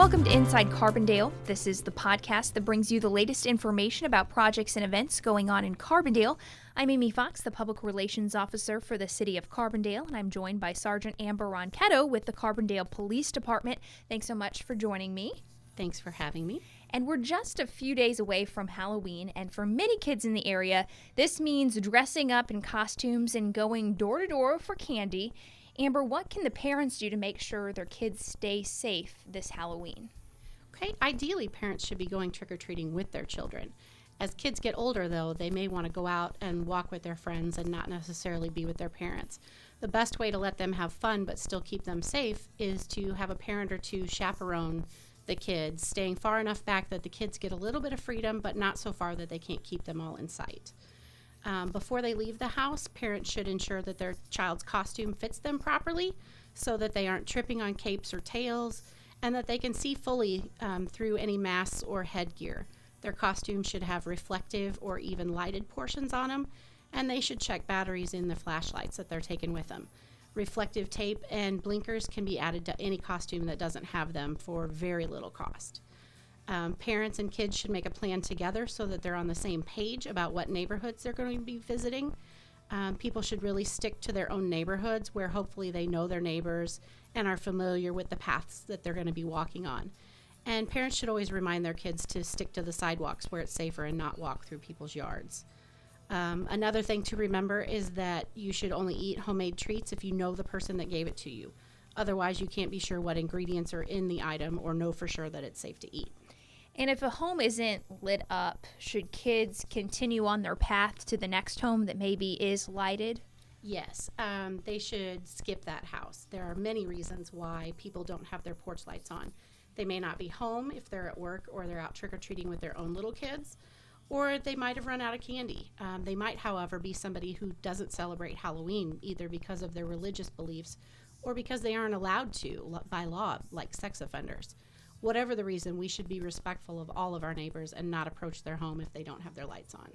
Welcome to Inside Carbondale. This is the podcast that brings you the latest information about projects and events going on in Carbondale. I'm Amy Fox, the Public Relations Officer for the City of Carbondale, and I'm joined by Sergeant Amber Ronketto with the Carbondale Police Department. Thanks so much for joining me. Thanks for having me. And we're just a few days away from Halloween, and for many kids in the area, this means dressing up in costumes and going door to door for candy. Amber, what can the parents do to make sure their kids stay safe this Halloween? Okay, ideally parents should be going trick-or-treating with their children. As kids get older, though, they may want to go out and walk with their friends and not necessarily be with their parents. The best way to let them have fun but still keep them safe is to have a parent or two chaperone the kids, staying far enough back that the kids get a little bit of freedom, but not so far that they can't keep them all in sight. Before they leave the house, parents should ensure that their child's costume fits them properly so that they aren't tripping on capes or tails and that they can see fully through any masks or headgear. Their costume should have reflective or even lighted portions on them, and they should check batteries in the flashlights that they're taking with them. Reflective tape and blinkers can be added to any costume that doesn't have them for very little cost. Parents and kids should make a plan together so that they're on the same page about what neighborhoods they're going to be visiting. People should really stick to their own neighborhoods where hopefully they know their neighbors and are familiar with the paths that they're going to be walking on. And parents should always remind their kids to stick to the sidewalks where it's safer and not walk through people's yards. Another thing to remember is that you should only eat homemade treats if you know the person that gave it to you. Otherwise, you can't be sure what ingredients are in the item or know for sure that it's safe to eat. And if a home isn't lit up, should kids continue on their path to the next home that maybe is lighted? Yes, they should skip that house. There are many reasons why people don't have their porch lights on. They may not be home if they're at work or they're out trick-or-treating with their own little kids, or they might have run out of candy. They might, however, be somebody who doesn't celebrate Halloween either because of their religious beliefs or because they aren't allowed to by law, like sex offenders. Whatever the reason, we should be respectful of all of our neighbors and not approach their home if they don't have their lights on.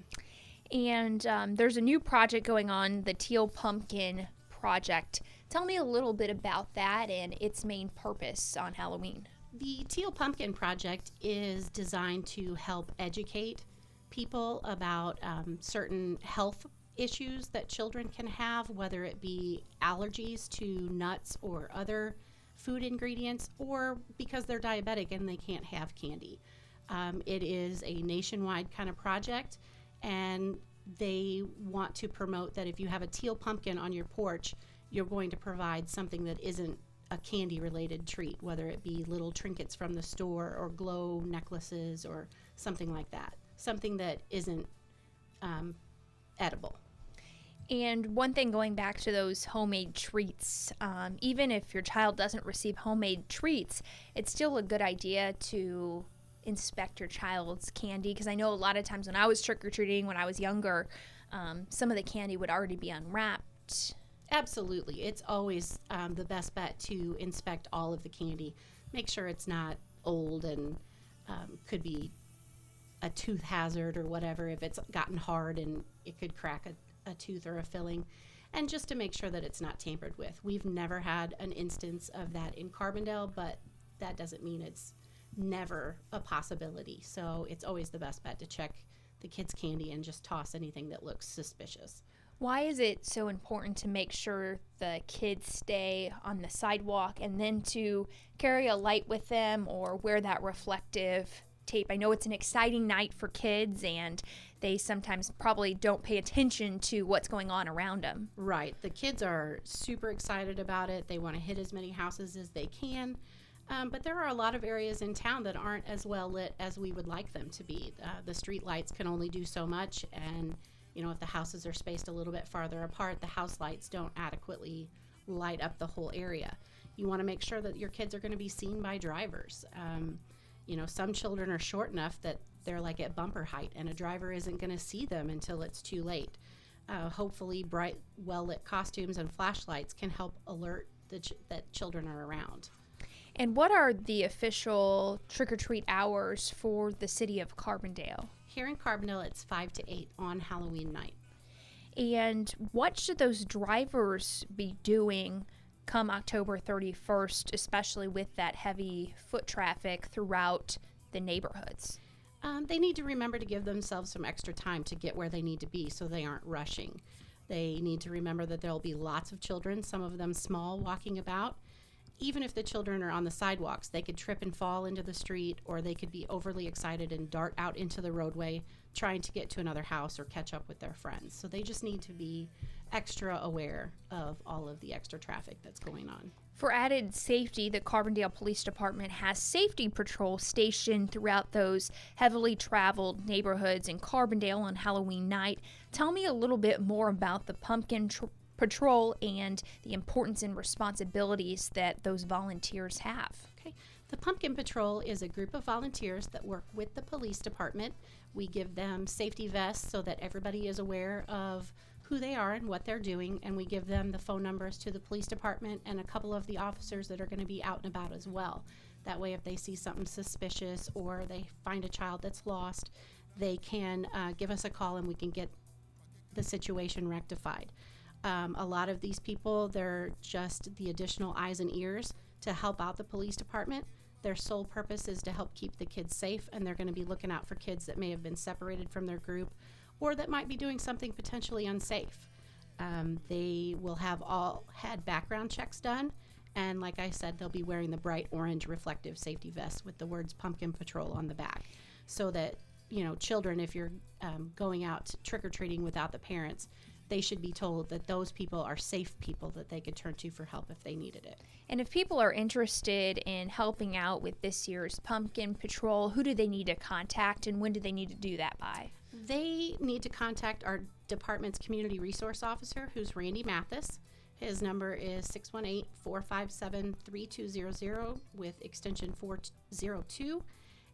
And there's a new project going on, the Teal Pumpkin Project. Tell me a little bit about that and its main purpose on Halloween. The Teal Pumpkin Project is designed to help educate people about certain health issues that children can have, whether it be allergies to nuts or other food ingredients, or because they're diabetic and they can't have candy. It is a nationwide kind of project, and they want to promote that if you have a teal pumpkin on your porch, you're going to provide something that isn't a candy-related treat, whether it be little trinkets from the store or glow necklaces or something like that, something that isn't edible. And one thing, going back to those homemade treats, even if your child doesn't receive homemade treats, it's still a good idea to inspect your child's candy, because I know a lot of times when I was trick-or-treating when I was younger, some of the candy would already be unwrapped. Absolutely. It's always the best bet to inspect all of the candy. Make sure it's not old and could be a tooth hazard or whatever. If it's gotten hard and it could crack a tooth or a filling, and just to make sure that it's not tampered with. We've never had an instance of that in Carbondale, but that doesn't mean it's never a possibility. So it's always the best bet to check the kids' candy and just toss anything that looks suspicious. Why is it so important to make sure the kids stay on the sidewalk and then to carry a light with them or wear that reflective tape? I know it's an exciting night for kids and they sometimes probably don't pay attention to what's going on around them. Right. The kids are super excited about it. They want to hit as many houses as they can. But there are a lot of areas in town that aren't as well lit as we would like them to be. The street lights can only do so much, and if the houses are spaced a little bit farther apart, the house lights don't adequately light up the whole area. You want to make sure that your kids are going to be seen by drivers. Some children are short enough that they're like at bumper height, and a driver isn't going to see them until it's too late. Hopefully, bright, well-lit costumes and flashlights can help alert that children are around. And what are the official trick-or-treat hours for the city of Carbondale? Here in Carbondale, it's 5 to 8 on Halloween night. And what should those drivers be doing come October 31st, especially with that heavy foot traffic throughout the neighborhoods? They need to remember to give themselves some extra time to get where they need to be so they aren't rushing. They need to remember that there will be lots of children, some of them small, walking about. Even if the children are on the sidewalks, they could trip and fall into the street, or they could be overly excited and dart out into the roadway trying to get to another house or catch up with their friends. So they just need to be extra aware of all of the extra traffic that's going on. For added safety, the Carbondale Police Department has safety patrols stationed throughout those heavily traveled neighborhoods in Carbondale on Halloween night. Tell me a little bit more about the Pumpkin Patrol and the importance and responsibilities that those volunteers have. Okay. The Pumpkin Patrol is a group of volunteers that work with the police department. We give them safety vests so that everybody is aware of who they are and what they're doing, and we give them the phone numbers to the police department and a couple of the officers that are going to be out and about as well. That way, if they see something suspicious or they find a child that's lost, they can give us a call and we can get the situation rectified. A lot of these people, they're just the additional eyes and ears to help out the police department. Their sole purpose is to help keep the kids safe, and they're going to be looking out for kids that may have been separated from their group or that might be doing something potentially unsafe. They will have all had background checks done, and like I said, they'll be wearing the bright orange reflective safety vest with the words Pumpkin Patrol on the back, so that, you know, children, if you're going out trick-or-treating without the parents, they should be told that those people are safe people that they could turn to for help if they needed it. And if people are interested in helping out with this year's Pumpkin Patrol, who do they need to contact, and when do they need to do that by? They need to contact our department's community resource officer, who's Randy Mathis. His number is 618-457-3200 with extension 402.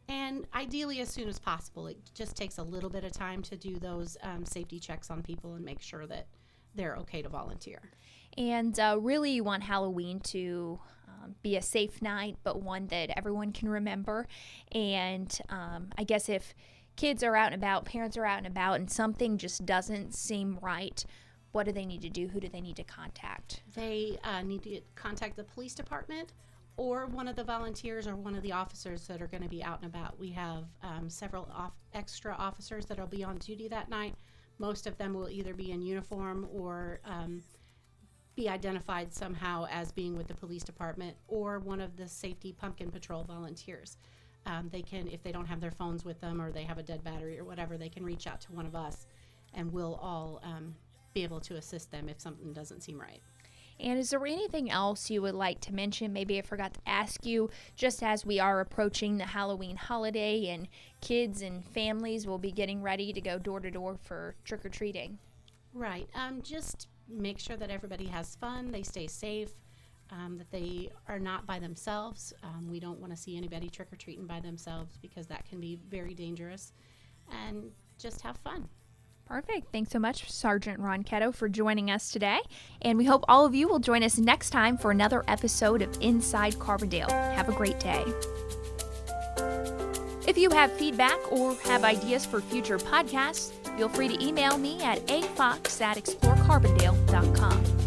And ideally as soon as possible. It just takes a little bit of time to do those safety checks on people and make sure that they're okay to volunteer. And really you want Halloween to be a safe night, but one that everyone can remember. And I guess if kids are out and about, parents are out and about, and something just doesn't seem right, what do they need to do? Who do they need to contact? They need to contact the police department or one of the volunteers or one of the officers that are going to be out and about. We have several extra officers that will be on duty that night. Most of them will either be in uniform or be identified somehow as being with the police department or one of the safety Pumpkin Patrol volunteers. They can, if they don't have their phones with them or they have a dead battery or whatever, they can reach out to one of us and we'll all be able to assist them if something doesn't seem right. And is there anything else you would like to mention? Maybe I forgot to ask you, just as we are approaching the Halloween holiday and kids and families will be getting ready to go door to door for trick-or-treating. Right. Just make sure that everybody has fun, they stay safe, that they are not by themselves. We don't want to see anybody trick-or-treating by themselves because that can be very dangerous. And just have fun. Perfect. Thanks so much, Sergeant Ronketto, for joining us today. And we hope all of you will join us next time for another episode of Inside Carbondale. Have a great day. If you have feedback or have ideas for future podcasts, feel free to email me at afox@explorecarbondale.com.